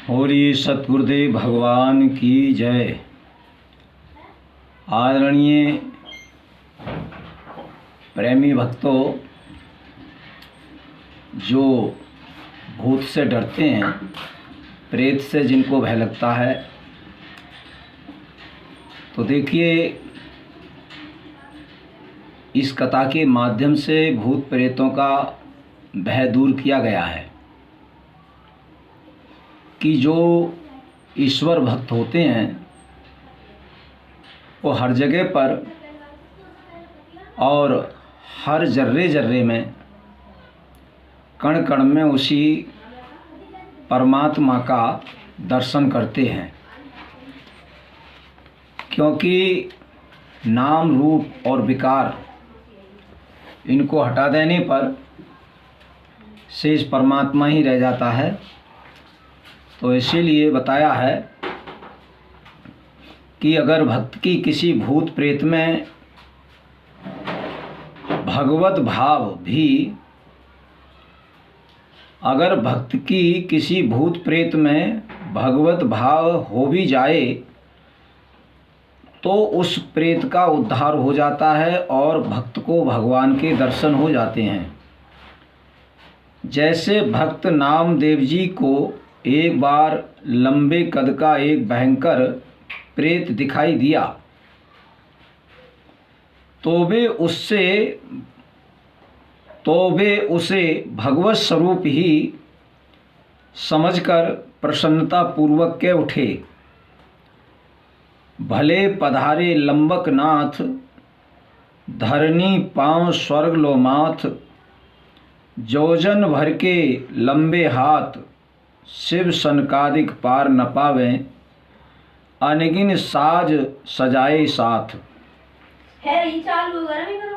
होली सतगुरुदेव भगवान की जय। आदरणीय प्रेमी भक्तों, जो भूत से डरते हैं, प्रेत से जिनको भय लगता है, तो देखिए इस कथा के माध्यम से भूत प्रेतों का भय दूर किया गया है कि जो ईश्वर भक्त होते हैं वो हर जगह पर और हर जर्रे जर्रे में, कण कण में उसी परमात्मा का दर्शन करते हैं, क्योंकि नाम रूप और विकार इनको हटा देने पर शेष परमात्मा ही रह जाता है। तो इसीलिए बताया है कि अगर भक्त की किसी भूत प्रेत में भगवत भाव भी, अगर भक्त की किसी भूत प्रेत में भगवत भाव हो भी जाए तो उस प्रेत का उद्धार हो जाता है और भक्त को भगवान के दर्शन हो जाते हैं। जैसे भक्त नामदेव जी को एक बार लंबे कद का एक भयंकर प्रेत दिखाई दिया, तो वे उसे भगवत स्वरूप ही समझकर प्रसन्नता पूर्वक कह उठे, भले पधारे लंबक नाथ, धरनी पांव स्वर्ग लो माथ, जोजन भर के लंबे हाथ, शिव सनकादिक पार न पावे, अनगिन साज सजाए साथ।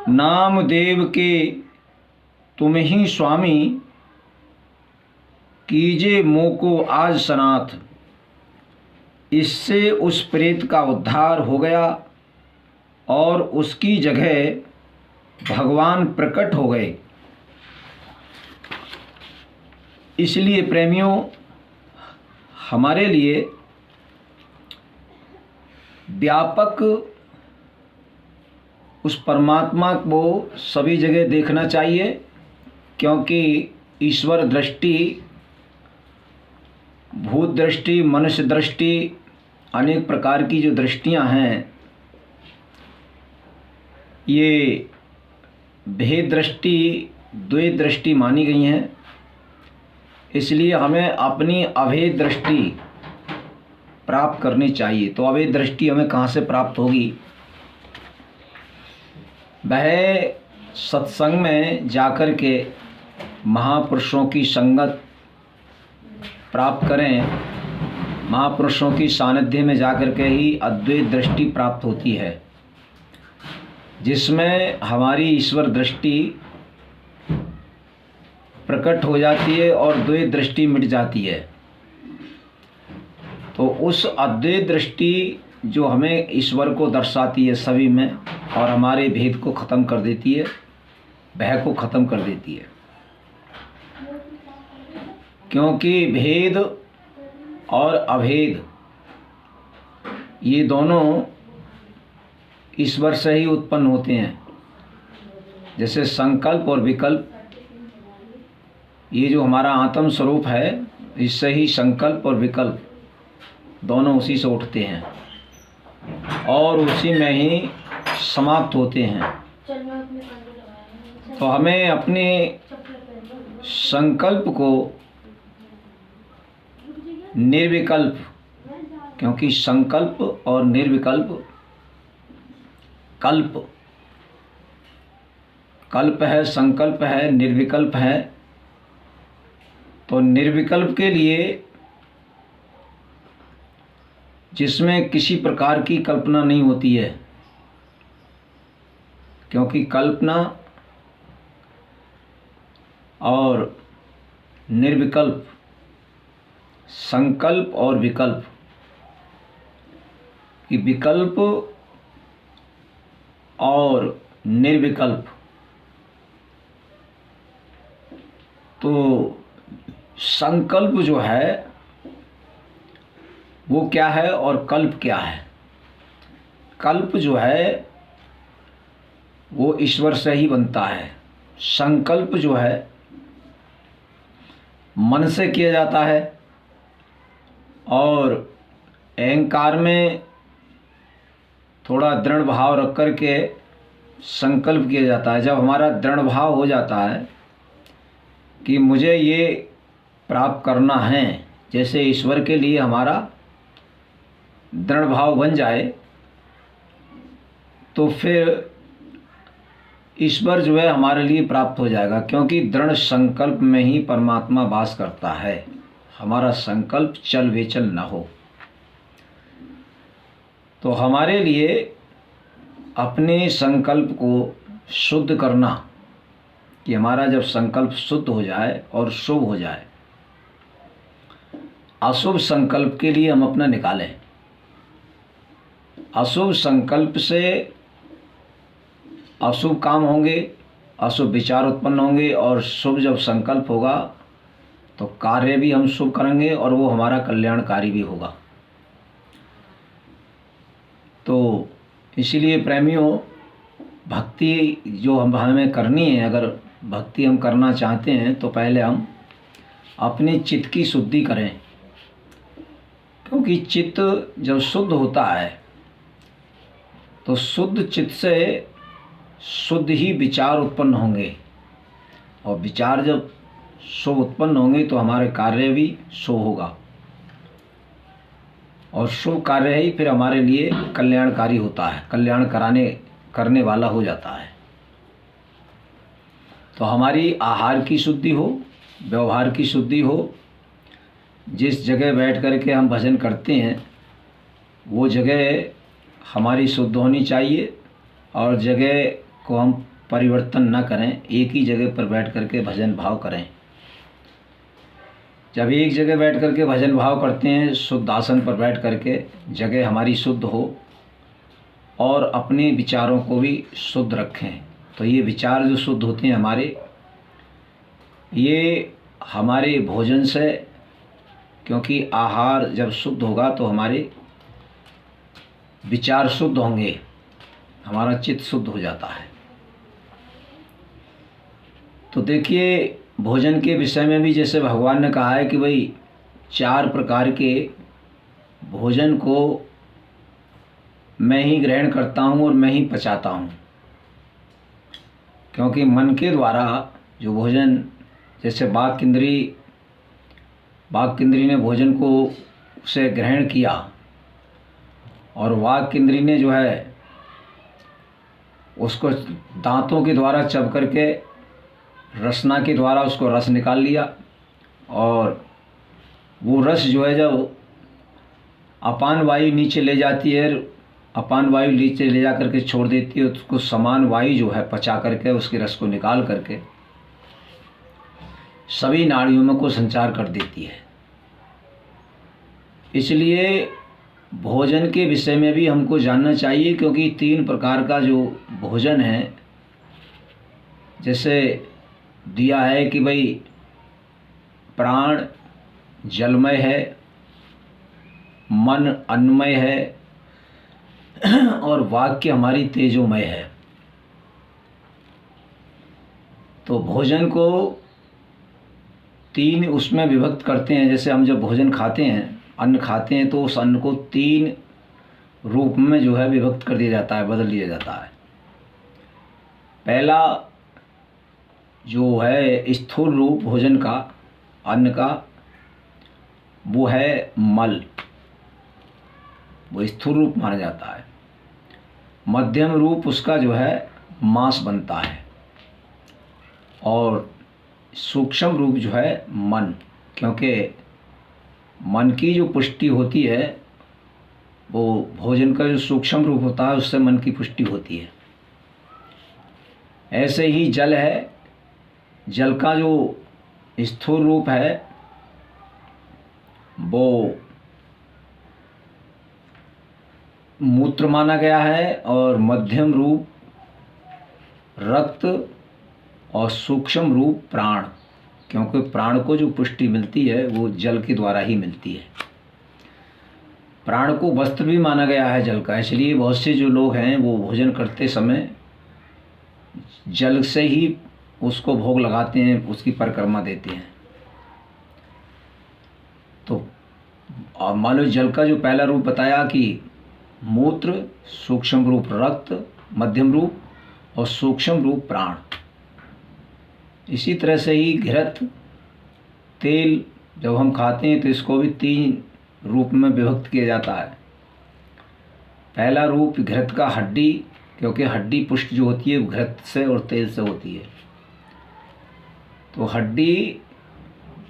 नाम देव के तुम ही स्वामी, कीजे मोको आज सनाथ। इससे उस प्रेत का उद्धार हो गया और उसकी जगह भगवान प्रकट हो गए। इसलिए प्रेमियों, हमारे लिए व्यापक उस परमात्मा को सभी जगह देखना चाहिए, क्योंकि ईश्वर दृष्टि, भूत दृष्टि, मनुष्य दृष्टि, अनेक प्रकार की जो दृष्टियां हैं, ये भेद दृष्टि, द्वैत दृष्टि मानी गई हैं। इसलिए हमें अपनी अभेद दृष्टि प्राप्त करनी चाहिए। तो अभेद दृष्टि हमें कहाँ से प्राप्त होगी? वह सत्संग में जाकर के महापुरुषों की संगत प्राप्त करें, महापुरुषों की सानिध्य में जाकर के ही अद्वैत दृष्टि प्राप्त होती है, जिसमें हमारी ईश्वर दृष्टि प्रकट हो जाती है और द्वैत दृष्टि मिट जाती है। तो उस अद्वैत दृष्टि जो हमें ईश्वर को दर्शाती है सभी में और हमारे भेद को ख़त्म कर देती है, भय को ख़त्म कर देती है, क्योंकि भेद और अभेद ये दोनों ईश्वर से ही उत्पन्न होते हैं। जैसे संकल्प और विकल्प, ये जो हमारा आत्म स्वरूप है, इससे ही संकल्प और विकल्प दोनों उसी से उठते हैं और उसी में ही समाप्त होते हैं। तो हमें अपने संकल्प को निर्विकल्प, क्योंकि संकल्प और निर्विकल्प, कल्प है, संकल्प है, निर्विकल्प है। तो निर्विकल्प के लिए, जिसमें किसी प्रकार की कल्पना नहीं होती है, क्योंकि कल्पना और निर्विकल्प, संकल्प और विकल्प, कि विकल्प और निर्विकल्प, तो संकल्प जो है वो क्या है और कल्प क्या है। कल्प जो है वो ईश्वर से ही बनता है। संकल्प जो है मन से किया जाता है और अहंकार में थोड़ा दृढ़ भाव रख कर के संकल्प किया जाता है। जब हमारा दृढ़ भाव हो जाता है कि मुझे ये प्राप्त करना है, जैसे ईश्वर के लिए हमारा दृढ़ भाव बन जाए, तो फिर ईश्वर जो है हमारे लिए प्राप्त हो जाएगा, क्योंकि दृढ़ संकल्प में ही परमात्मा वास करता है। हमारा संकल्प चल वेचल न हो। तो हमारे लिए अपने संकल्प को शुद्ध करना, कि हमारा जब संकल्प शुद्ध हो जाए और शुभ हो जाए, अशुभ संकल्प के लिए हम अपना निकालें। अशुभ संकल्प से अशुभ काम होंगे, अशुभ विचार उत्पन्न होंगे, और शुभ जब संकल्प होगा तो कार्य भी हम शुभ करेंगे और वो हमारा कल्याणकारी भी होगा। तो इसीलिए प्रेमियों, भक्ति जो हमें करनी है, अगर भक्ति हम करना चाहते हैं तो पहले हम अपने चित्त की शुद्धि करें, क्योंकि चित्त जब शुद्ध होता है तो शुद्ध चित्त से शुद्ध ही विचार उत्पन्न होंगे, और विचार जब शुभ उत्पन्न होंगे तो हमारे कार्य भी शुभ होगा, और शुभ कार्य ही फिर हमारे लिए कल्याणकारी होता है, कल्याण करने वाला हो जाता है। तो हमारी आहार की शुद्धि हो, व्यवहार की शुद्धि हो। जिस जगह बैठ कर के हम भजन करते हैं वो जगह हमारी शुद्ध होनी चाहिए, और जगह को हम परिवर्तन न करें, एक ही जगह पर बैठ कर के भजन भाव करें। जब एक जगह बैठ कर के भजन भाव करते हैं, शुद्ध आसन पर बैठ कर के, जगह हमारी शुद्ध हो और अपने विचारों को भी शुद्ध रखें, तो ये विचार जो शुद्ध होते हैं हमारे, ये हमारे भोजन से, क्योंकि आहार जब शुद्ध होगा तो हमारे विचार शुद्ध होंगे, हमारा चित्त शुद्ध हो जाता है। तो देखिए, भोजन के विषय में भी जैसे भगवान ने कहा है कि भाई 4 प्रकार के भोजन को मैं ही ग्रहण करता हूँ और मैं ही पचाता हूँ, क्योंकि मन के द्वारा जो भोजन, जैसे बाघ इंद्री ने भोजन को उसे ग्रहण किया, और वाघ इंद्री ने जो है उसको दांतों के द्वारा चब करके रसना के द्वारा उसको रस निकाल लिया, और वो रस जो है जब अपान वायु नीचे ले जाती है, अपान वायु नीचे ले जा करके छोड़ देती है, उसको समान वायु जो है पचा करके उसके रस को निकाल करके सभी नाड़ियों में को संचार कर देती है। इसलिए भोजन के विषय में भी हमको जानना चाहिए, क्योंकि 3 प्रकार का जो भोजन है, जैसे दिया है कि भाई प्राण जलमय है, मन अन्नमय है, और वाक्य हमारी तेजोमय है। तो भोजन को 3 उसमें विभक्त करते हैं। जैसे हम जब भोजन खाते हैं, अन्न खाते हैं, तो उस अन्न को 3 रूप में जो है विभक्त कर दिया जाता है, बदल दिया जाता है। पहला जो है स्थूल रूप भोजन का, अन्न का, वो है मल, वो स्थूल रूप माना जाता है। मध्यम रूप उसका जो है मांस बनता है, और सूक्ष्म रूप जो है मन, क्योंकि मन की जो पुष्टि होती है वो भोजन का जो सूक्ष्म रूप होता है उससे मन की पुष्टि होती है। ऐसे ही जल है, जल का जो स्थूल रूप है वो मूत्र माना गया है, और मध्यम रूप रक्त, और सूक्ष्म रूप प्राण, क्योंकि प्राण को जो पुष्टि मिलती है वो जल के द्वारा ही मिलती है। प्राण को वस्त्र भी माना गया है जल का, इसलिए बहुत से जो लोग हैं वो भोजन करते समय जल से ही उसको भोग लगाते हैं, उसकी परिक्रमा देते हैं। तो मान लो जल का जो पहला रूप बताया कि मूत्र, सूक्ष्म रूप रक्त, मध्यम रूप और सूक्ष्म रूप प्राण। इसी तरह से ही घृत तेल जब हम खाते हैं तो इसको भी 3 रूप में विभक्त किया जाता है। पहला रूप घृत का हड्डी, क्योंकि हड्डी पुष्ट जो होती है वो घृत से और तेल से होती है, तो हड्डी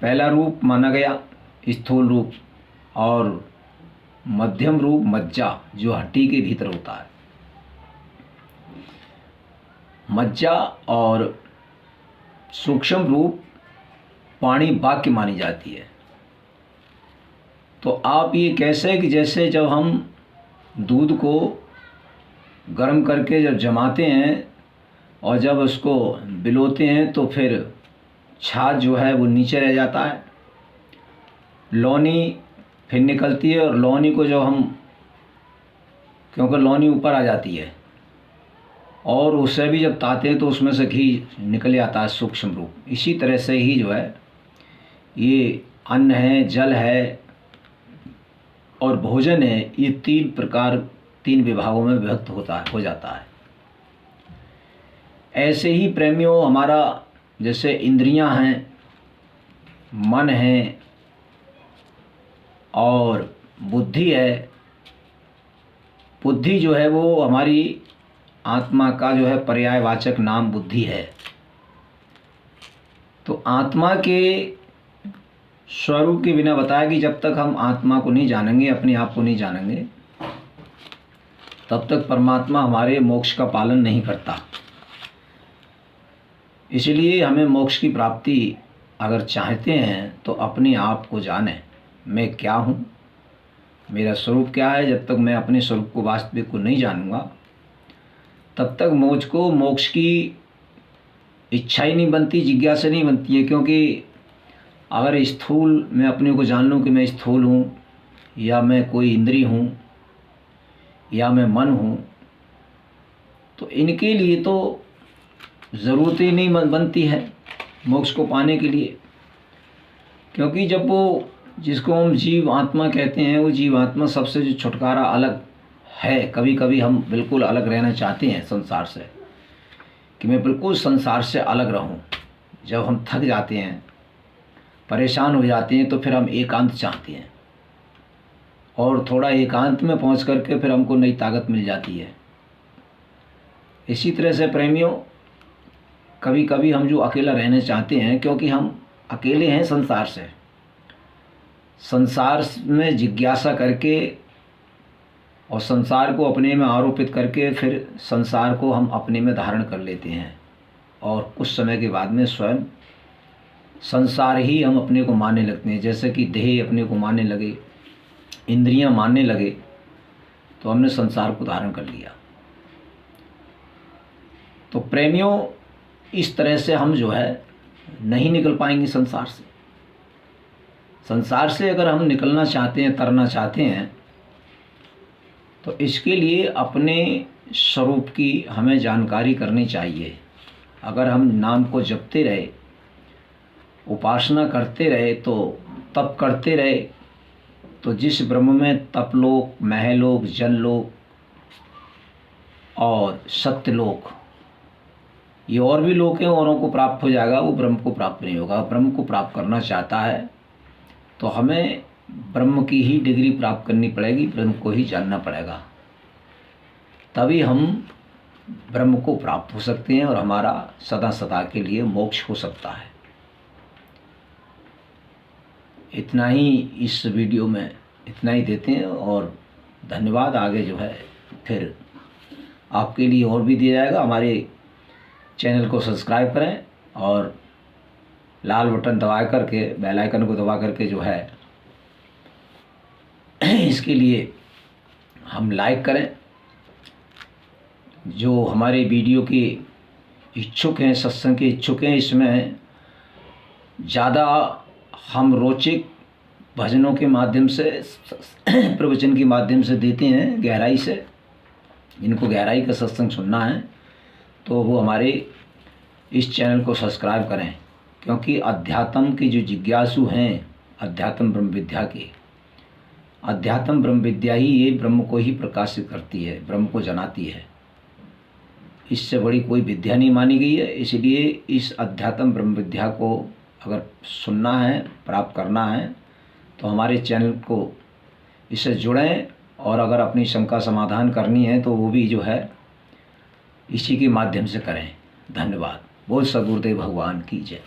पहला रूप माना गया, स्थूल रूप। और मध्यम रूप मज्जा, जो हड्डी के भीतर होता है। मज्जा और सूक्ष्म रूप पाणी वाक्य मानी जाती है। तो आप ये कैसे कि जैसे जब हम दूध को गर्म करके जब जमाते हैं और जब उसको बिलोते हैं तो फिर छाछ जो है वो नीचे रह जाता है, लौनी फिर निकलती है, और लौनी को जब हम, क्योंकि लौनी ऊपर आ जाती है और उससे भी जब ताते हैं तो उसमें से घी निकल आता है सूक्ष्म रूप। इसी तरह से ही जो है ये अन्न है, जल है और भोजन है, ये 3 विभागों में विभक्त हो जाता है। ऐसे ही प्रेमियों, हमारा जैसे इंद्रियां हैं, मन है और बुद्धि है। बुद्धि जो है वो हमारी आत्मा का जो है पर्यायवाचक नाम बुद्धि है। तो आत्मा के स्वरूप के बिना बताया कि जब तक हम आत्मा को नहीं जानेंगे, अपने आप को नहीं जानेंगे, तब तक परमात्मा हमारे मोक्ष का पालन नहीं करता। इसलिए हमें मोक्ष की प्राप्ति अगर चाहते हैं तो अपने आप को जानें, मैं क्या हूँ, मेरा स्वरूप क्या है। जब तक मैं अपने स्वरूप को वास्तविक को नहीं जानूंगा तब तक मुझको मोक्ष की इच्छा ही नहीं बनती, जिज्ञासा नहीं बनती है। क्योंकि अगर स्थूल मैं अपने को जान लूँ कि मैं स्थूल हूँ, या मैं कोई इंद्रिय हूँ, या मैं मन हूँ, तो इनके लिए तो ज़रूरत ही नहीं बनती है मोक्ष को पाने के लिए। क्योंकि जब वो, जिसको हम जीव आत्मा कहते हैं, वो जीव आत्मा सबसे जो छुटकारा अलग है। कभी कभी हम बिल्कुल अलग रहना चाहते हैं संसार से, कि मैं बिल्कुल संसार से अलग रहूं। जब हम थक जाते हैं, परेशान हो जाते हैं, तो फिर हम एकांत चाहते हैं, और थोड़ा एकांत में पहुंच करके फिर हमको नई ताकत मिल जाती है। इसी तरह से प्रेमियों, कभी कभी हम जो अकेला रहना चाहते हैं, क्योंकि हम अकेले हैं संसार से, संसार में जिज्ञासा करके और संसार को अपने में आरोपित करके फिर संसार को हम अपने में धारण कर लेते हैं, और कुछ समय के बाद में स्वयं संसार ही हम अपने को मानने लगते हैं। जैसे कि देह अपने को मानने लगे, इंद्रियां मानने लगे, तो हमने संसार को धारण कर लिया। तो प्रेमियों, इस तरह से हम जो है नहीं निकल पाएंगे संसार से। संसार से अगर हम निकलना चाहते हैं, तरना चाहते हैं, तो इसके लिए अपने स्वरूप की हमें जानकारी करनी चाहिए। अगर हम नाम को जपते रहे, उपासना करते रहे, तो तप करते रहे, तो जिस ब्रह्म में तपलोक, महलोक, जनलोक और सत्यलोक, ये और भी लोक हैं, औरों को प्राप्त हो जाएगा, वो ब्रह्म को प्राप्त नहीं होगा। ब्रह्म को प्राप्त करना चाहता है तो हमें ब्रह्म की ही डिग्री प्राप्त करनी पड़ेगी, ब्रह्म को ही जानना पड़ेगा, तभी हम ब्रह्म को प्राप्त हो सकते हैं और हमारा सदा सदा के लिए मोक्ष हो सकता है। इतना ही इस वीडियो में इतना ही देते हैं, और धन्यवाद। आगे जो है फिर आपके लिए और भी दिया जाएगा। हमारे चैनल को सब्सक्राइब करें और लाल बटन दबा करके, बेल आइकन को दबा करके जो है इसके लिए हम लाइक करें। जो हमारे वीडियो के इच्छुक हैं, सत्संग के इच्छुक हैं, इसमें ज़्यादा हम रोचक भजनों के माध्यम से, प्रवचन के माध्यम से देते हैं गहराई से। जिनको गहराई का सत्संग सुनना है तो वो हमारे इस चैनल को सब्सक्राइब करें, क्योंकि अध्यात्म के जो जिज्ञासु हैं, अध्यात्म ब्रह्म विद्या के, अध्यात्म ब्रह्म विद्या ही ये ब्रह्म को ही प्रकाशित करती है, ब्रह्म को जनाती है। इससे बड़ी कोई विद्या नहीं मानी गई है। इसलिए इस अध्यात्म ब्रह्म विद्या को अगर सुनना है, प्राप्त करना है, तो हमारे चैनल को इससे जुड़ें। और अगर अपनी शंका समाधान करनी है तो वो भी जो है इसी के माध्यम से करें। धन्यवाद। बोल सद्गुरुदेव भगवान की जय।